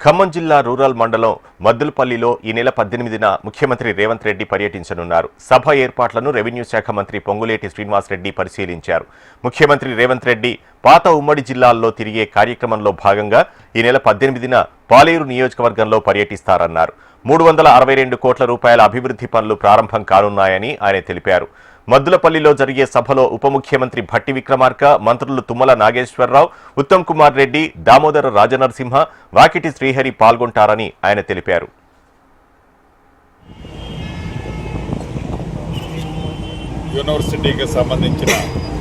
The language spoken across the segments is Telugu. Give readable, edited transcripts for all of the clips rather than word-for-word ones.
ఖమ్మం జిల్లా రూరల్ మండలం మద్దులపల్లిలో ఈ నెల 18న ముఖ్యమంత్రి రేవంత్ రెడ్డి పర్యటించనున్నారు. సభ ఏర్పాట్లను రెవెన్యూ శాఖ మంత్రి పొంగులేటి శ్రీనివాసరెడ్డి పరిశీలించారు. ముఖ్యమంత్రి రేవంత్ రెడ్డి పాత ఉమ్మడి జిల్లాల్లో తిరిగే కార్యక్రమంలో భాగంగా ఈ నెల 18న పాలేరు నియోజకవర్గంలో పర్యటిస్తారన్నారు. 362 కోట్ల రూపాయల అభివృద్ధి పనులు ప్రారంభం కానున్నాయని ఆయన తెలిపారు. మద్దులపల్లిలో జరిగే సభలో ఉప ముఖ్యమంత్రి భట్టి విక్రమార్క, మంత్రులు తుమ్మల నాగేశ్వరరావు, ఉత్తమ్ కుమార్ రెడ్డి, దామోదర రాజనరసింహ, వాకిటి శ్రీహరి పాల్గొంటారని ఆయన తెలిపారు. యూనివర్సిటీకి సంబంధించిన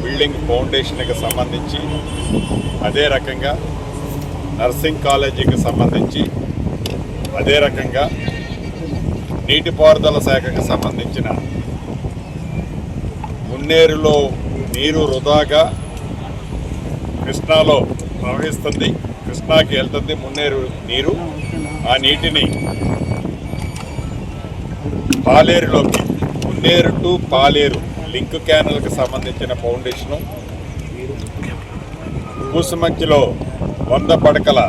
బిల్డింగ్ ఫౌండేషన్కి సంబంధించి, అదే రకంగా నర్సింగ్ కాలేజీకి సంబంధించి, అదే రకంగా నీటిపారుదల శాఖకు సంబంధించిన మున్నేరులో నీరు వృధాగా కృష్ణాలో ప్రవహిస్తుంది, కృష్ణాకి వెళ్తుంది మున్నేరు నీరు. ఆ నీటిని పాలేరులోకి, మున్నేరు టు పాలేరు లింక్ క్యానల్కి సంబంధించిన ఫౌండేషను, కూసుమంచిలో 100 పడకల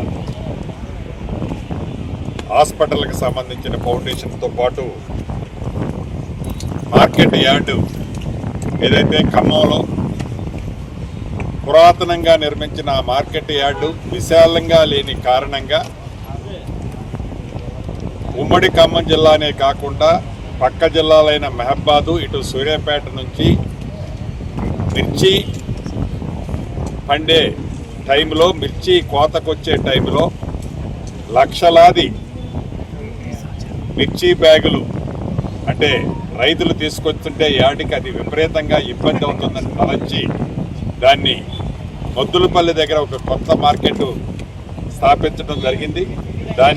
హాస్పిటల్కి సంబంధించిన ఫౌండేషన్తో పాటు మార్కెట్ యార్డు ఏదైతే ఖమ్మంలో పురాతనంగా నిర్మించిన ఆ మార్కెట్ యార్డు విశాలంగా లేని కారణంగా ఉమ్మడి ఖమ్మం జిల్లానే కాకుండా పక్క జిల్లాలైన మహబాదు, ఇటు సూర్యాపేట నుంచి మిర్చి పండే టైంలో, మిర్చి కోతకొచ్చే టైంలో లక్షలాది మిర్చి బ్యాగులు అంటే రైతులు తీసుకొస్తుంటే యాడికి అది విపరీతంగా ఇబ్బంది అవుతుందని తలంచి దాన్ని మద్దులపల్లి దగ్గర ఒక కొత్త మార్కెట్ స్థాపించడం జరిగింది. దాన్ని